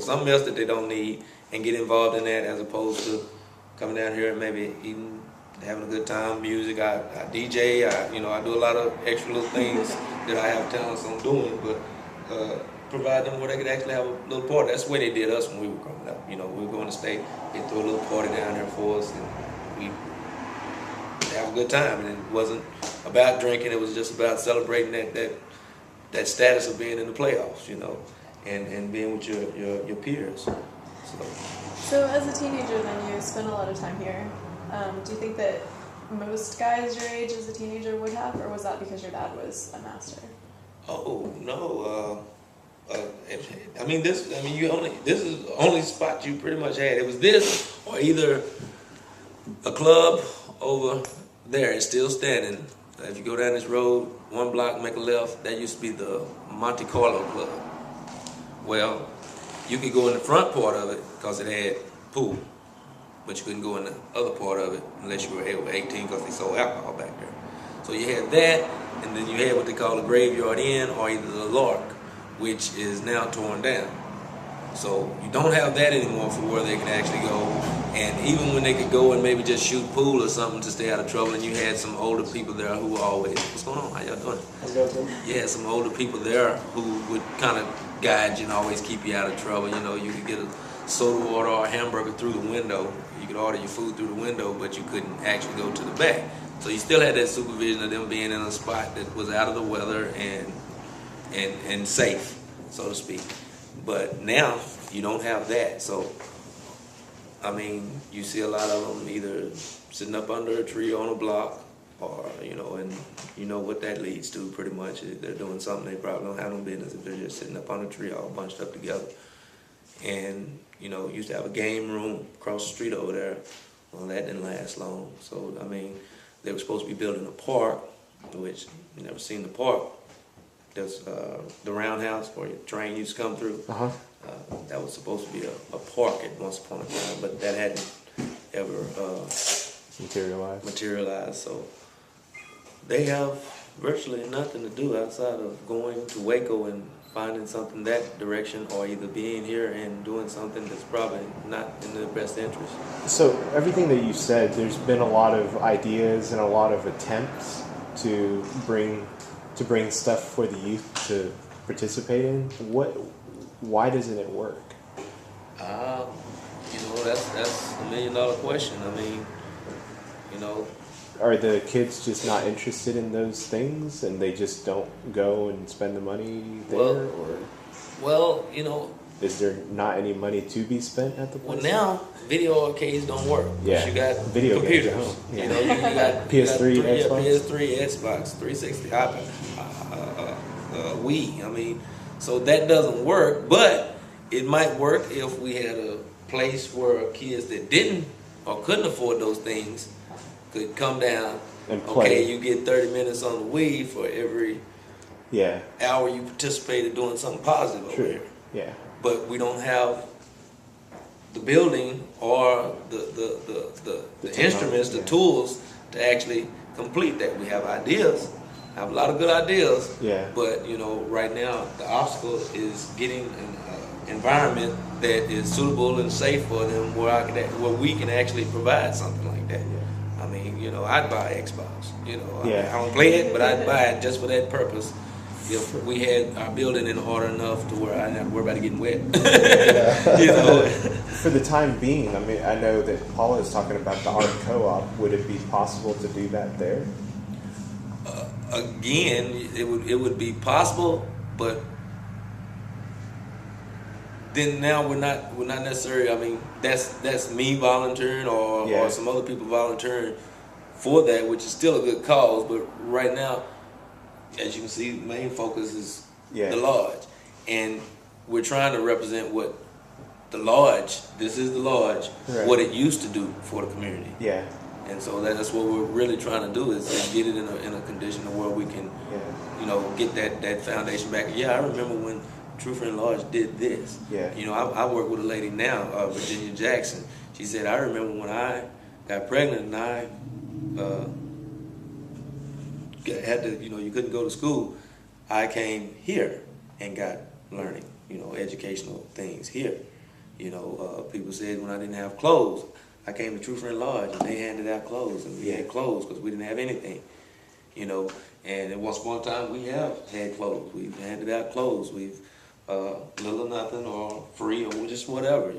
something else that they don't need and get involved in that as opposed to coming down here and maybe eating, having a good time, music. I DJ, I do a lot of extra little things that I have talents on doing, but provide them where they could actually have a little party. That's the way they did us when we were growing up. We were going to state, they threw a little party down there for us, and we have a good time. And it wasn't about drinking, it was just about celebrating that status of being in the playoffs, and being with your peers. So as a teenager then, you spent a lot of time here. Do you think that most guys your age as a teenager would have, or was that because your dad was a master? Oh, no. This is the only spot you pretty much had. It was this or either a club over there. It's still standing. If you go down this road, 1 block, make a left, that used to be the Monte Carlo Club. Well, you could go in the front part of it because it had pool, but you couldn't go in the other part of it unless you were over 18 because they sold alcohol back there. So you had that, and then you had what they call the Graveyard Inn or either the Lark, which is now torn down. So you don't have that anymore for where they can actually go. And even when they could go and maybe just shoot pool or something to stay out of trouble, and you had some older people there who were always, what's going on? How y'all doing? You had some older people there who would kind of guide you and always keep you out of trouble. You could get a soda water or a hamburger through the window. You could order your food through the window, but you couldn't actually go to the back. So you still had that supervision of them being in a spot that was out of the weather and safe, so to speak. But now you don't have that. So, you see a lot of them either sitting up under a tree on a block or, and you know what that leads to pretty much. They're doing something they probably don't have no business if they're just sitting up on a tree all bunched up together. And, used to have a game room across the street over there. Well, that didn't last long. So, they were supposed to be building a park, which you never seen the park. There's the roundhouse where your train used to come through. That was supposed to be a park at once upon a time, but that hadn't ever materialized. So they have virtually nothing to do outside of going to Waco and finding something that direction, or either being here and doing something that's probably not in their best interest. So everything that you said, there's been a lot of ideas and a lot of attempts to bring stuff for the youth to participate in. Why doesn't it work? That's $1 million question. Are the kids just not interested in those things and they just don't go and spend the money there? Is there not any money to be spent at the place? Well, now video arcades don't work. Yeah, you got video computers. games at home. Yeah. You got PS3, you got Xbox? PS3, Xbox, 360, iPad, Wii. So that doesn't work, but it might work if we had a place where kids that didn't or couldn't afford those things could come down and play. Okay, you get 30 minutes on the Wii for every hour you participated doing something positive over here. Yeah. But we don't have the building or the instruments, the tools to actually complete that. We have ideas. I have a lot of good ideas. Yeah. But right now the obstacle is getting an environment that is suitable and safe for them, where we can actually provide something like that. Yeah. I'd buy Xbox. I don't play it, but I'd buy it just for that purpose. If we had our building in order enough to where I didn't have to worry about it getting wet. For the time being, I know that Paula is talking about the art co-op. Would it be possible to do that there? Again, it would be possible, but then now we're not necessarily. That's me volunteering or some other people volunteering for that, which is still a good cause. But right now, as you can see, the main focus is the lodge, and we're trying to represent what the lodge. This is the lodge, what it used to do for the community. Yeah. And so that's what we're really trying to do is get it in a condition where we can, get that foundation back. Yeah, I remember when True Friend Lodge did this. Yeah. I work with a lady now, Virginia Jackson. She said, I remember when I got pregnant and I had to, you couldn't go to school. I came here and got learning. educational things here. People said when I didn't have clothes, I came to True Friend Lodge and they handed out clothes, and we had clothes because we didn't have anything. And at once upon a time we have had clothes. We've handed out clothes. We've little or nothing or free or just whatever.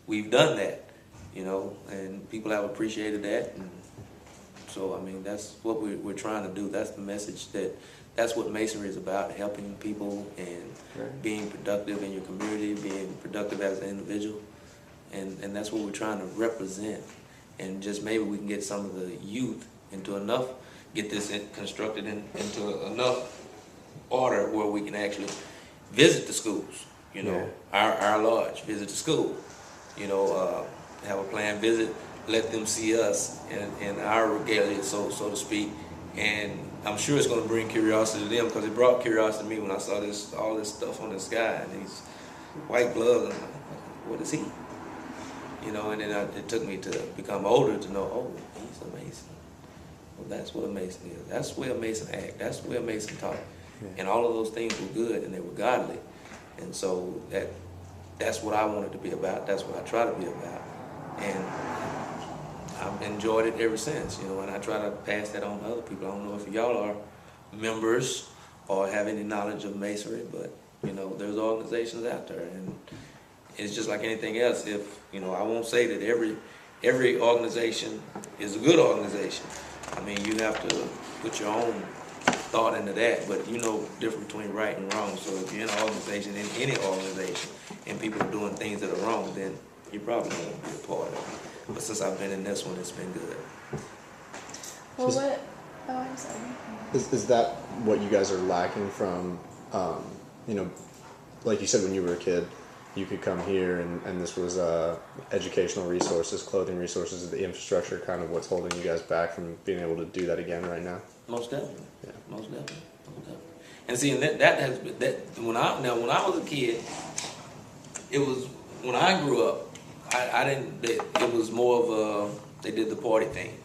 We've done that. And people have appreciated that. And so that's what we're trying to do. That's the message that's what Masonry is about: helping people and being productive in your community, being productive as an individual. And that's what we're trying to represent. And just maybe we can get some of the youth get this constructed into enough order where we can actually visit the schools, our lodge, visit the school, have a planned visit, let them see us in our regalia, so to speak. And I'm sure it's going to bring curiosity to them, because it brought curiosity to me when I saw all this stuff on the sky and these white gloves. And I'm like, what is he? And then it took me to become older to know, oh, he's a Mason. Well, that's what a Mason is. That's where a Mason act. That's where a Mason talk. Yeah. And all of those things were good and they were godly. And so that's what I wanted to be about. That's what I try to be about. And I've enjoyed it ever since, and I try to pass that on to other people. I don't know if y'all are members or have any knowledge of Masonry, but, there's organizations out there. And it's just like anything else. If, I won't say that every organization is a good organization. You have to put your own thought into that, but the difference between right and wrong. So if you're in an organization, in any organization, and people are doing things that are wrong, then you probably don't want to be a part of it. But since I've been in this one, it's been good. Well, I'm sorry. Is that what you guys are lacking from, like you said when you were a kid, you could come here and this was educational resources, clothing resources, the infrastructure, kind of what's holding you guys back from being able to do that again right now? Most definitely. Yeah. Most definitely. And see, and when I was a kid, it was when I grew up. I didn't. It was more of they did the party thing.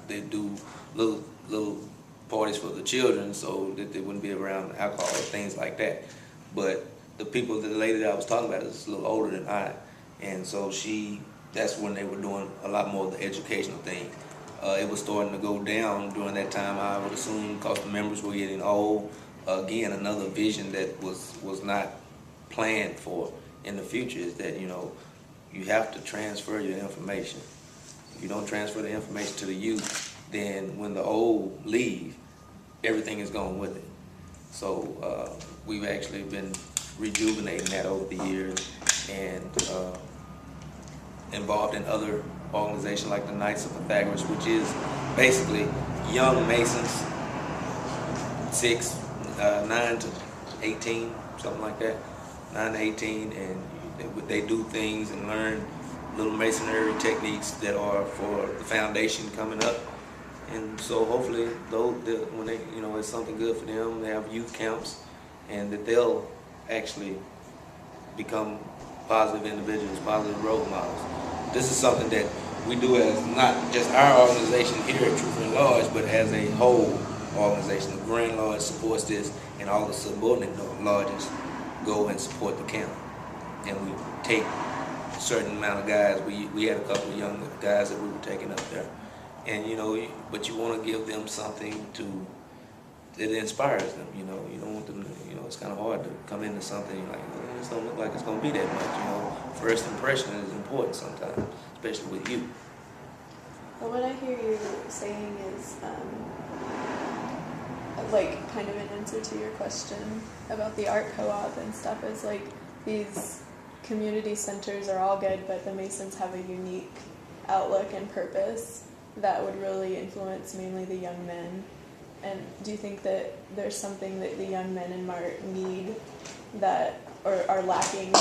They do little parties for the children so that they wouldn't be around alcohol or things like that. But the lady that I was talking about is a little older than I, and so that's when they were doing a lot more of the educational thing. It was starting to go down during that time, I would assume, because the members were getting old. Again, another vision that was not planned for in the future is that, you have to transfer your information. If you don't transfer the information to the youth, then when the old leave, everything is gone with it. So we've actually been rejuvenating that over the years and involved in other organizations like the Knights of Pythagoras, which is basically young Masons, 9 to 18, something like that, 9 to 18, and they do things and learn little masonry techniques that are for the foundation coming up. And so hopefully, when they, it's something good for them, they have youth camps, and that they'll actually become positive individuals, positive role models. This is something that we do as not just our organization here at True Friend Lodge, but as a whole organization. The Grand Lodge supports this, and all the subordinate lodges go and support the camp. And we take a certain amount of guys. We had a couple of young guys that we were taking up there. And but you want to give them something that inspires them. You don't want them to, it's kind of hard to come into something like, this don't look like it's going to be that much. First impression is important sometimes, especially with you. Well, what I hear you saying is, like, kind of an answer to your question about the art co-op and stuff, is like these community centers are all good, but the Masons have a unique outlook and purpose that would really influence mainly the young men. And do you think that there's something that the young men in Mart need that, or are lacking,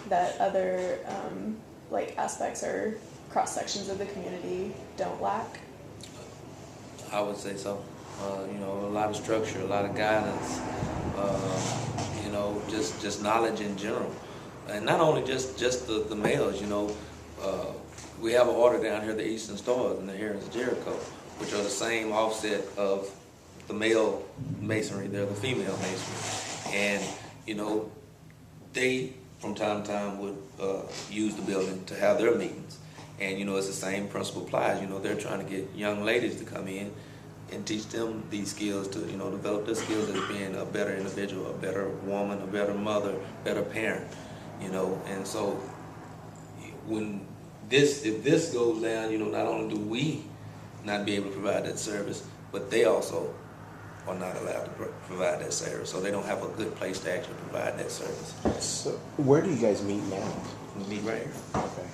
that other aspects or cross sections of the community don't lack? I would say so. A lot of structure, a lot of guidance, just knowledge in general. And not only just the males, we have an order down here, the Eastern Stars and the Herons of Jericho, which are the same offset of the male masonry. They're the female masonry. And, you know, they from time to time would use the building to have their meetings. And, you know, it's the same principle applies. You know, they're trying to get young ladies to come in and teach them these skills to, you know, develop their skills as being a better individual, a better woman, a better mother, better parent, you know. And so when if this goes down, you know, not only do we not be able to provide that service, but they also are not allowed to provide that service. So they don't have a good place to actually provide that service. So where do you guys meet now? We meet right here, Okay.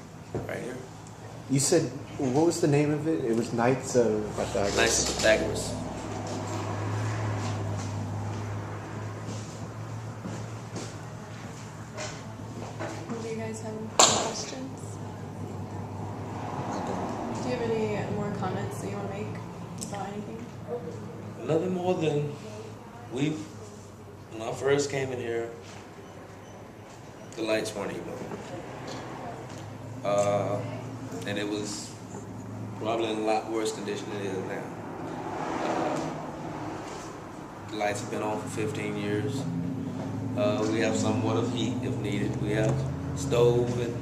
right here. You said, what was the name of it? It was Knights of Pythagoras. Nice of Pythagoras. Do you guys have any questions? Do you have any more comments that you want to make about anything? Nothing more than when I first came in here, the lights weren't even on. And it was probably in a lot worse condition than it is now. The lights have been on for 15 years. We have somewhat of heat if needed. We have stove and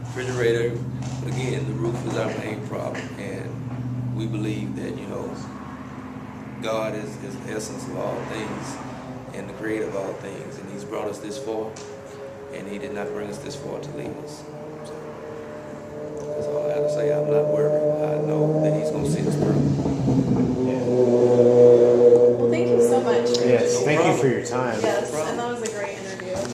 refrigerator. But again, the roof is our main problem. And we believe that, you know, God is the essence of all things and the creator of all things. And he's brought us this far. And he did not bring us this far to leave us.